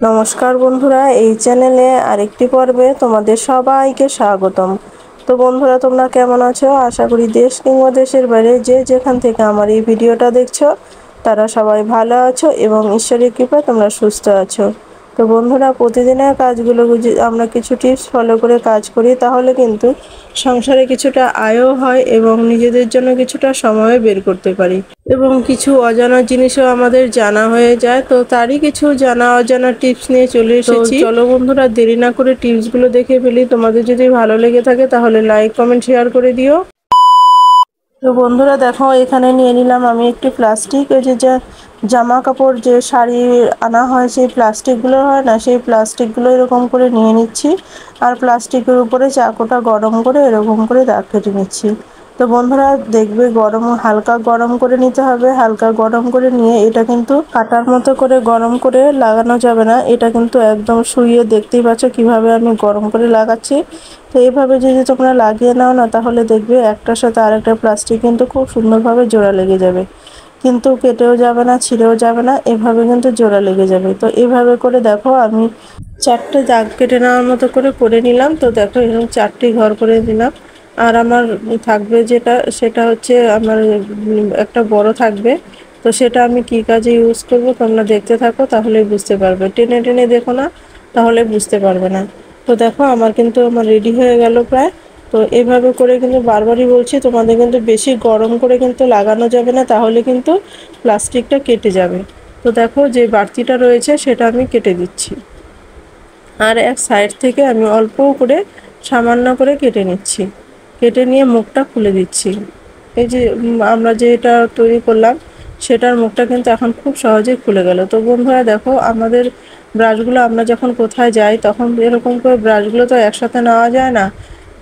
নমস্কার বন্ধুরা, এই চ্যানেলে আরেকটি পর্বে তোমাদের সবাইকে স্বাগতম। তো বন্ধুরা, তোমরা কেমন আছো? আশা করি দেশ কিংবা দেশের বাইরে যে যেখান থেকে আমার এই ভিডিওটা দেখছো তারা সবাই ভালো আছো এবং ঈশ্বরের কৃপায় তোমরা সুস্থ আছো। তো বন্ধুরা, প্রতিদিনের কাজগুলো আমরা কিছু টিপস ফলো করে কাজ করি, তাহলে কিন্তু সংসারে কিছুটা আয়ও হয় এবং নিজেদের জন্য কিছুটা সময় বের করতে পারি এবং কিছু অজানা জিনিসও আমাদের জানা হয়ে যায়। তো তারই কিছু জানা অজানা টিপস নিয়ে চলে এসেছি। চলো বন্ধুরা, দেরি না করে টিপসগুলো দেখে ফেলি। তোমাদের যদি ভালো লেগে থাকে তাহলে লাইক, কমেন্ট, শেয়ার করে দিও। তো বন্ধুরা দেখো, এখানে নিয়ে নিলাম আমি একটি প্লাস্টিক। এই যে জামা কাপড় যে শাড়ি আনা হয় সেই প্লাস্টিকগুলো হয় না, সেই প্লাস্টিকগুলো এরকম করে নিয়ে নিচ্ছি আর প্লাস্টিকের উপরে চাকুটা গরম করে এরকম করে দাগ কেটে নিচ্ছি। তো বন্ধুরা দেখবে হালকা গরম করে নিতে হবে। হালকা গরম করে নিয়ে এটা কিন্তু কাটার মতো করে গরম করে লাগানো যাবে না, এটা কিন্তু একদম শুইয়ে, দেখতেই পাচ্ছ কিভাবে আমি গরম করে লাগাচ্ছি। তো এইভাবে যদি তোমরা লাগিয়ে নাও না, তাহলে দেখবে একটার সাথে আরেকটা প্লাস্টিক কিন্তু খুব সুন্দরভাবে জোড়া লেগে যাবে, কিন্তু কেটেও যাবে না, ছিঁড়েও যাবে না, এভাবে কিন্তু জোড়া লেগে যাবে। তো এইভাবে করে দেখো আমি চারটে দাগ কেটে নেওয়ার মতো করে নিলাম। তো দেখো এরকম চারটি ঘর করে দিলাম। আর আমার থাকবে সেটা হচ্ছে আমার একটা বড় থাকবে। তো সেটা আমি কি কাজে ইউজ করব তোমরা দেখতে থাকো, তাহলেই বুঝতে পারবে। টেনে টেনে দেখো না, তাহলে বুঝতে পারবে না। তো দেখো আমার রেডি হয়ে গেল প্রায়। তো এভাবে করে কিন্তু বারবারই বলছি, তোমাদের কিন্তু বেশি গরম করে কিন্তু লাগানো যাবে না, তাহলে কিন্তু প্লাস্টিকটা কেটে যাবে। তো দেখো যে বাড়তিটা রয়েছে সেটা আমি কেটে দিচ্ছি, আর এক সাইড থেকে আমি অল্প করে সামান্য করে কেটে নিচ্ছি। কেটে নিয়ে মুখটা খুলে দিচ্ছি। এই যে আমরা যেটা তৈরি করলাম সেটার মুখটা কিন্তু এখন খুব সহজেই খুলে গেল। তো বন্ধুরা দেখো, আমাদের ব্রাশগুলো আমরা যখন কোথায় যাই তখন এরকম করে ব্রাশগুলো তো একসাথে নেওয়া যায় না।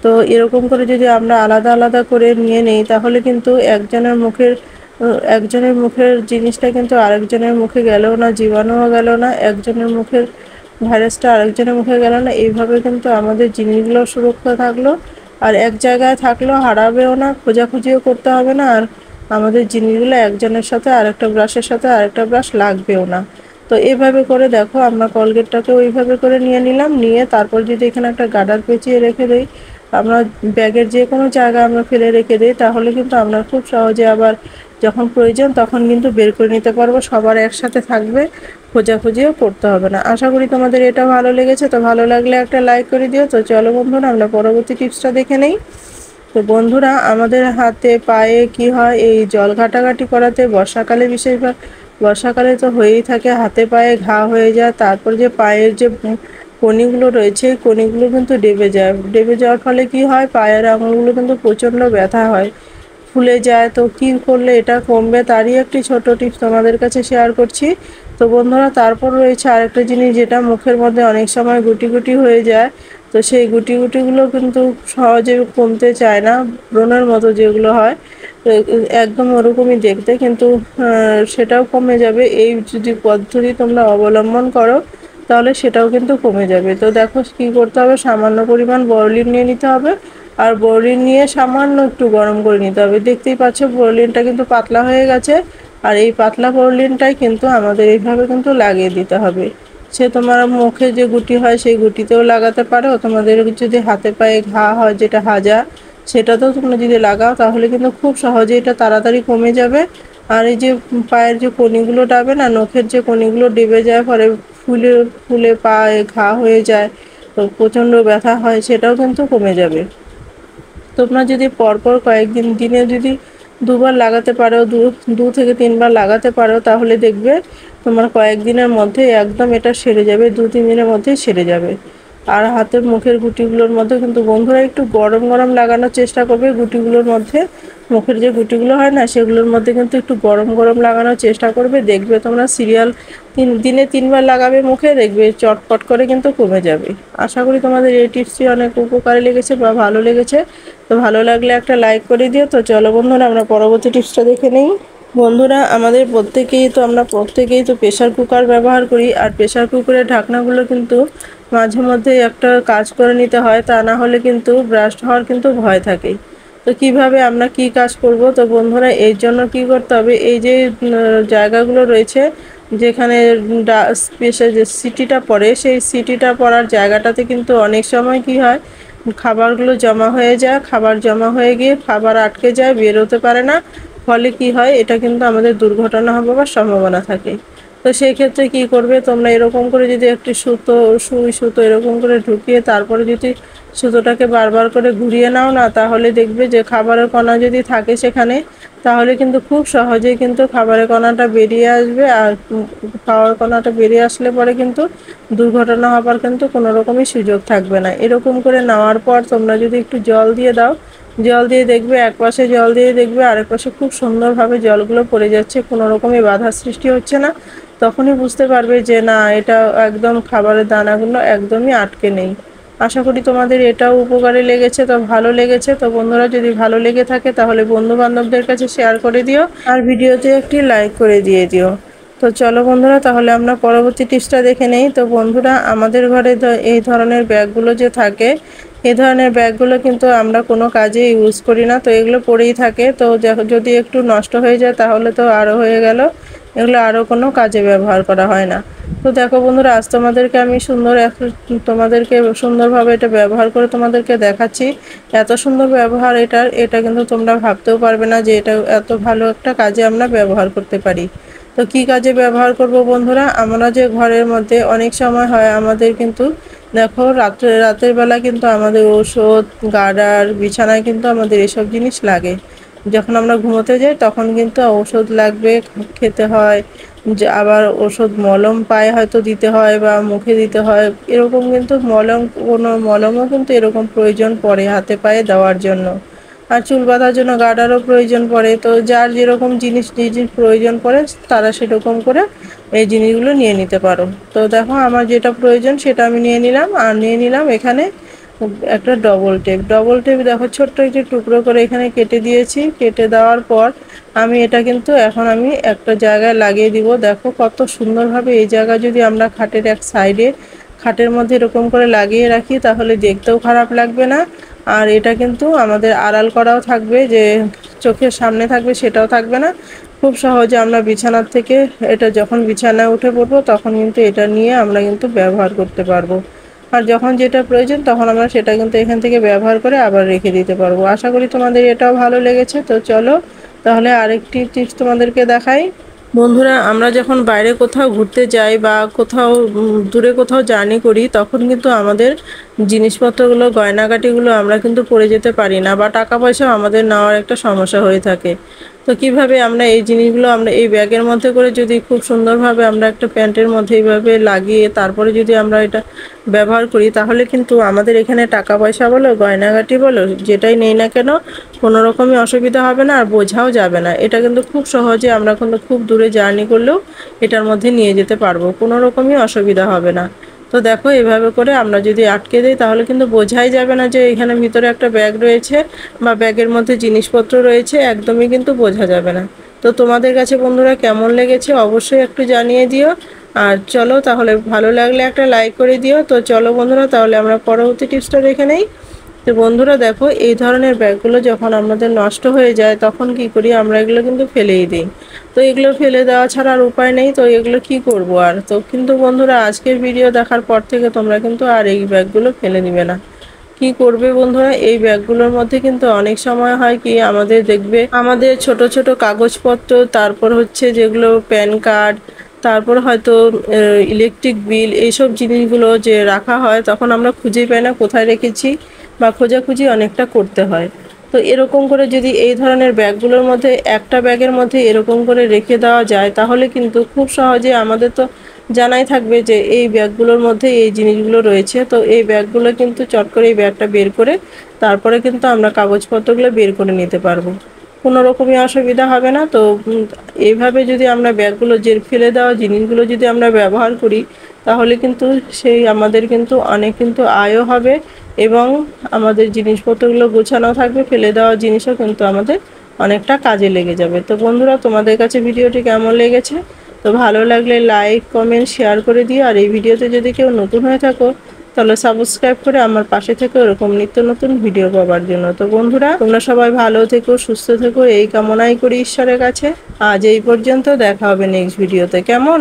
তো এরকম করে যদি আমরা আলাদা আলাদা করে নিয়ে নিই, তাহলে কিন্তু একজনের মুখের জিনিসটা কিন্তু আরেকজনের মুখে গেলেও না, জীবাণুও গেল না, একজনের মুখের ভাইরাসটা আরেকজনের মুখে গেল না। এইভাবে কিন্তু আমাদের জিনিসগুলো সুরক্ষা থাকলো, আর এক জায়গায় থাকলেও হারাবেও না, খোঁজাখুঁজিও করতে হবে না, আর আমাদের জিনিসগুলো একজনের সাথে আরেকটা ব্রাশের সাথে আরেকটা ব্রাশ লাগবেও না। তো এইভাবে করে দেখো আমরা কলগেটটাকে ওইভাবে করে নিয়ে নিলাম। নিয়ে তারপর যদি এখানে একটা গার্ডার পেঁচিয়ে রেখে দিই, আমরা ব্যাগের যে কোনো জায়গায় আমরা ফেলে রেখে দিই, তাহলে কিন্তু আমরা খুব সহজে আবার যখন প্রয়োজন তখন কিন্তু বের করে নিতে পারবো। সবার একসাথে থাকবে, খোঁজাখুঁজিও করতে হবে না। আশা করি তোমাদের এটা ভালো লেগেছে। তো ভালো লাগলে একটা লাইক করে দিও। তো চলো বন্ধুরা, আমরা পরবর্তী টিপসটা দেখে নেই। তো বন্ধুরা, আমাদের হাতে পায়ে কি হয়, এই জল ঘাটাঘাটি করাতে বর্ষাকালে বর্ষাকালে তো হয়েই থাকে, হাতে পায়ে ঘা হয়ে যায়। তারপর যে পায়ের যে কনিগুলো রয়েছে, কনিগুলো কিন্তু ডেবে যাওয়ার ফলে কি হয়, পায়ের আঙুলগুলো কিন্তু প্রচণ্ড ব্যথা হয়, ফুলে যায়। তো কি করলে এটা কমবে, তারই একটি ছোট টিপস তোমাদের কাছে শেয়ার করছি। তো বন্ধুরা, তারপর রয়েছে আরেকটা জিনিস, যেটা মুখের মধ্যে অনেক সময় গুটি গুটি হয়ে যায়। তো সেই গুটি গুটিগুলো কিন্তু সহজে কমতে চায় না, ব্রণের মতো যেগুলো হয়, তো একদম ওরকমই দেখতে, কিন্তু সেটাও কমে যাবে। এই যদি পদ্ধতি তোমরা অবলম্বন করো, তাহলে সেটাও কিন্তু কমে যাবে। তো দেখো কি করতে হবে, সামান্য পরিমাণ বোরোলিন নিয়ে নিতে হবে, আর বোরোলিন নিয়ে সামান্য একটু গরম করে নিতে হবে। দেখতেই পাচ্ছ বোরোলিনটা কিন্তু পাতলা হয়ে গেছে, আর এই পাতলা বোরোলিনটাই কিন্তু আমাদের এইভাবে কিন্তু লাগিয়ে দিতে হবে। সে তোমার মুখে যে গুটি হয় সেই গুটিতেও লাগাতে পারো, তোমাদের যদি হাতে পায়ে ঘা হয় যেটা হাজা, সেটাতেও তোমরা যদি লাগাও তাহলে কিন্তু খুব সহজে এটা তাড়াতাড়ি কমে যাবে। আর এই যে পায়ের যে কনিগুলো ডাবে না, নখের যে কনিগুলো ডেবে যায়, পরে ফুলে ফুলে পায়ে ঘা হয়ে যায়, তো প্রচণ্ড ব্যথা হয়, সেটাও কিন্তু কমে যাবে। তোমরা যদি পরপর দিনে যদি দুবার লাগাতে পারো, দু থেকে তিনবার লাগাতে পারো, তাহলে দেখবে তোমার কয়েকদিনের মধ্যে একদম এটা সেরে যাবে, 2-3 দিনের মধ্যেই সেরে যাবে। আর হাতের মুখের গুটিগুলোর মধ্যে কিন্তু বন্ধুরা একটু গরম গরম লাগানোর চেষ্টা করবে। গুটিগুলোর মধ্যে, মুখের যে গুটিগুলো হয় না, সেগুলোর মধ্যে কিন্তু একটু গরম গরম লাগানোর চেষ্টা করবে। দেখবে তোমরা দিনে 3বার লাগাবে মুখে, দেখবে চটপট করে কিন্তু কমে যাবে। আশা করি তোমাদের এই টিপসটি অনেক উপকারী লেগেছে বা ভালো লেগেছে। তো ভালো লাগলে একটা লাইক করে দিও। তো চলো বন্ধুরা, আমরা পরবর্তী টিপসটা দেখে নিই। বন্ধুরা, আমরা প্রত্যেকেই তো প্রেসার কুকার ব্যবহার করি, আর প্রেসার কুকারের ঢাকনাগুলো কিন্তু মাঝে মধ্যে একটা কাজ করে নিতে হয়, তা না হলে কিন্তু ব্রাস্ট হওয়ার কিন্তু ভয় থাকে। তো কিভাবে আমরা কি কাজ করব, তো বন্ধুরা এর জন্য কি করতে হবে, এই যে জায়গাগুলো রয়েছে যেখানে স্পেশাল যে সিটিটা পড়ে সেই সিটিটা পড়ার জায়গাটাতে কিন্তু অনেক সময় কি হয়, খাবারগুলো জমা হয়ে যায়, খাবার জমা হয়ে গিয়ে খাবার আটকে যায়, বেরোতে পারে না। ফলে কি হয়, এটা কিন্তু আমাদের দুর্ঘটনা হবার সম্ভাবনা থাকে। তো সেই ক্ষেত্রে কি করবে তোমরা, এরকম করে যদি একটি সুই সুতো এরকম করে ঢুকিয়ে তারপরে যদি সুতোটাকে বারবার করে ঘুরিয়ে নাও না, তাহলে দেখবে যে খাবারের কণা যদি থাকে সেখানে, তাহলে কিন্তু খুব সহজেই কিন্তু খাবারের কণাটা বেরিয়ে আসবে। আর খাওয়ার কণাটা বেরিয়ে আসলে পরে কিন্তু দুর্ঘটনা হবার কিন্তু কোনো রকমই সুযোগ থাকবে না। এরকম করে নেওয়ার পর তোমরা যদি একটু জল দিয়ে দাও, জল দিয়ে দেখবে এক পাশে জল দিয়ে দেখবে আরেক পাশে খুব সুন্দরভাবে জলগুলো পড়ে যাচ্ছে, কোনো রকমই বাধার সৃষ্টি হচ্ছে না। তখনই বুঝতে পারবে যে না, এটা একদম খাবারের দানাগুলো একদমই আটকে নেই। আশা করি তোমাদের এটাও উপকারে লেগেছে। তো ভালো লেগেছে তো বন্ধুরা, যদি ভালো লেগে থাকে তাহলে বন্ধু বান্ধবদের কাছে শেয়ার করে দিও, আর ভিডিওতে একটি লাইক করে দিয়ে দিও। তো চলো বন্ধুরা, তাহলে আমরা পরবর্তী টিপসটা দেখে নেই। তো বন্ধুরা, আমাদের ঘরে এই ধরনের ব্যাগগুলো যে থাকে, এই ধরনের ব্যাগগুলো কিন্তু আমরা কোনো কাজে ইউজ করি না, তো এগুলো পড়েই থাকে। তো যদি একটু নষ্ট হয়ে যায় তাহলে তো আরও হয়ে গেল, এগুলো আরও কোনো কাজে ব্যবহার করা হয় না। তো দেখো বন্ধুরা, আজ তোমাদেরকে আমি তোমাদেরকে সুন্দরভাবে এটা ব্যবহার করে তোমাদেরকে দেখাচ্ছি। এত সুন্দর ব্যবহার এটা কিন্তু তোমরা ভাবতেও পারবে না যে এটা এত ভালো একটা কাজে আমরা ব্যবহার করতে পারি। তো কি কাজে ব্যবহার করব বন্ধুরা, আমরা যে ঘরের মধ্যে অনেক সময় হয় আমাদের কিন্তু দেখো রাতের বেলা কিন্তু আমাদের ঔষধ, গার্ডার, বিছানায় কিন্তু আমাদের এসব জিনিস লাগে। যখন আমরা ঘুমোতে যাই তখন কিন্তু ঔষধ লাগবে, খেতে হয়। যে আবার ওষুধ মলম পায়ে হয়তো দিতে হয় বা মুখে দিতে হয়, এরকম কিন্তু কোনো মলমও কিন্তু এরকম প্রয়োজন পড়ে হাতে পায়ে দেওয়ার জন্য। আর চুল বাঁধার জন্য গার্ডারও প্রয়োজন পড়ে। তো যার যেরকম জিনিস নিজের প্রয়োজন পড়ে তারা সেরকম করে এই জিনিসগুলো নিয়ে নিতে পারো। তো দেখো, আমার যেটা প্রয়োজন সেটা আমি নিয়ে নিলাম। আর নিয়ে নিলাম এখানে একটা ডবল টেপ দেখো, ছোট্ট একটি টুকরো করে এখানে কেটে দিয়েছি। কেটে দেওয়ার পর আমি এটা কিন্তু এখন আমি একটা জায়গায় লাগিয়ে দিব। দেখো কত সুন্দরভাবে এই জায়গা যদি আমরা খাটের এক সাইডে খাটের মধ্যে এরকম করে লাগিয়ে রাখি তাহলে দেখতেও খারাপ লাগবে না। আর এটা কিন্তু আমাদের আড়াল করাও থাকবে, যে চোখের সামনে থাকবে সেটাও থাকবে না। খুব সহজে আমরা বিছানার থেকে এটা যখন বিছানায় উঠে পড়বো তখন কিন্তু এটা নিয়ে আমরা কিন্তু ব্যবহার করতে পারবো। আর যখন যেটা প্রয়োজন তখন আমরা সেটা কিন্তু এখান থেকে ব্যবহার করে আবার রেখে দিতে পারবো। আশা করি তোমাদের এটাও ভালো লেগেছে। তো চলো তাহলে আরেকটি টিপস তোমাদেরকে দেখাই। বন্ধুরা, আমরা যখন বাইরে কোথাও ঘুরতে যাই বা কোথাও দূরে কোথাও জার্নি করি তখন কিন্তু আমাদের জিনিসপত্রগুলো, গয়নাগাটিগুলো আমরা কিন্তু পরে যেতে পারি না, বা টাকা পয়সাও আমাদের নেওয়ার একটা সমস্যা হয়ে থাকে। তো কিভাবে আমরা এই জিনিসগুলো আমরা এই ব্যাগের মধ্যে করে যদি খুব সুন্দরভাবে আমরা একটা প্যান্টের মধ্যে এইভাবে লাগিয়ে তারপরে যদি আমরা এটা ব্যবহার করি তাহলে কিন্তু আমাদের এখানে টাকা পয়সা বলো, গয়নাগাটি বলো, যেটাই নেই না কেন কোনো রকমই অসুবিধা হবে না, আর বোঝাও যাবে না। এটা কিন্তু খুব সহজে আমরা কিন্তু খুব দূরে জার্নি করলেও এটার মধ্যে নিয়ে যেতে পারবো, কোনো রকমই অসুবিধা হবে না। তো দেখো, এভাবে করে আমরা যদি আটকে দিই তাহলে কিন্তু বোঝাই যাবে না যে এখানে ভিতরে একটা ব্যাগ রয়েছে বা ব্যাগের মধ্যে জিনিসপত্র রয়েছে, একদমই কিন্তু বোঝা যাবে না। তো তোমাদের কাছে বন্ধুরা কেমন লেগেছে অবশ্যই একটু জানিয়ে দিও। আর চলো তাহলে, ভালো লাগলে একটা লাইক করে দিও। তো চলো বন্ধুরা, তাহলে আমরা পরবর্তী টিপসটা দেখে নেই। তো বন্ধুরা দেখো, এই ধরনের ব্যাগগুলো যখন আমাদের নষ্ট হয়ে যায় তখন কি করি, আমরা এগুলো কিন্তু ফেলেই দিই। তো এগুলো ফেলে দেওয়া ছাড়া আর উপায় নেই, তো এগুলো কি করব আর। তো কিন্তু বন্ধুরা, আজকের ভিডিও দেখার পর থেকে তোমরা কিন্তু আর এই ব্যাগগুলো ফেলে দিবে না। কি করবে বন্ধুরা, এই ব্যাগগুলোর মধ্যে কিন্তু অনেক সময় হয় কি, আমাদের দেখবে আমাদের ছোট ছোট কাগজপত্র, তারপর হচ্ছে যেগুলো প্যান কার্ড, তারপর হয়তো ইলেকট্রিক বিল, এইসব জিনিসগুলো যে রাখা হয় তখন আমরা খুঁজে পাই না কোথায় রেখেছি, বা খোঁজাখুঁজি অনেকটা করতে হয়। তো এরকম করে যদি এই ধরনের ব্যাগগুলোর মধ্যে একটা ব্যাগের মধ্যে এরকম করে রেখে দেওয়া যায় তাহলে কিন্তু খুব সহজে, আমাদের তো জানাই থাকবে যে এই ব্যাগগুলোর মধ্যে এই জিনিসগুলো রয়েছে। তো এই ব্যাগগুলো কিন্তু চট করে এই ব্যাগটা বের করে তারপরে কিন্তু আমরা কাগজপত্রগুলো বের করে নিতে পারবো, কোনো রকমই অসুবিধা হবে না। তো এইভাবে যদি আমরা ব্যাগগুলো, যে ফেলে দেওয়া জিনিসগুলো যদি আমরা ব্যবহার করি তাহলে কিন্তু সেই আমাদের কিন্তু অনেক কিন্তু আয়ও হবে, এবং আমাদের জিনিসপত্রগুলো গোছানো থাকবে, ফেলে দেওয়া জিনিসও কিন্তু আমাদের অনেকটা কাজে লেগে যাবে। তো বন্ধুরা, তোমাদের কাছে ভিডিওটি কেমন লেগেছে? তো ভালো লাগলে লাইক, কমেন্ট, শেয়ার করে দিও। আর এই ভিডিওতে যদি কেউ নতুন হয়ে থাকো তাহলে সাবস্ক্রাইব করে আমার পাশে থেকে এরকম নিত্য নতুন ভিডিও পাওয়ার জন্য। তো বন্ধুরা, তোমরা সবাই ভালো থেকো, সুস্থ থেকো, এই কামনাই করি ঈশ্বরের কাছে। আজ এই পর্যন্ত, দেখা হবে নেক্সট ভিডিওতে, কেমন?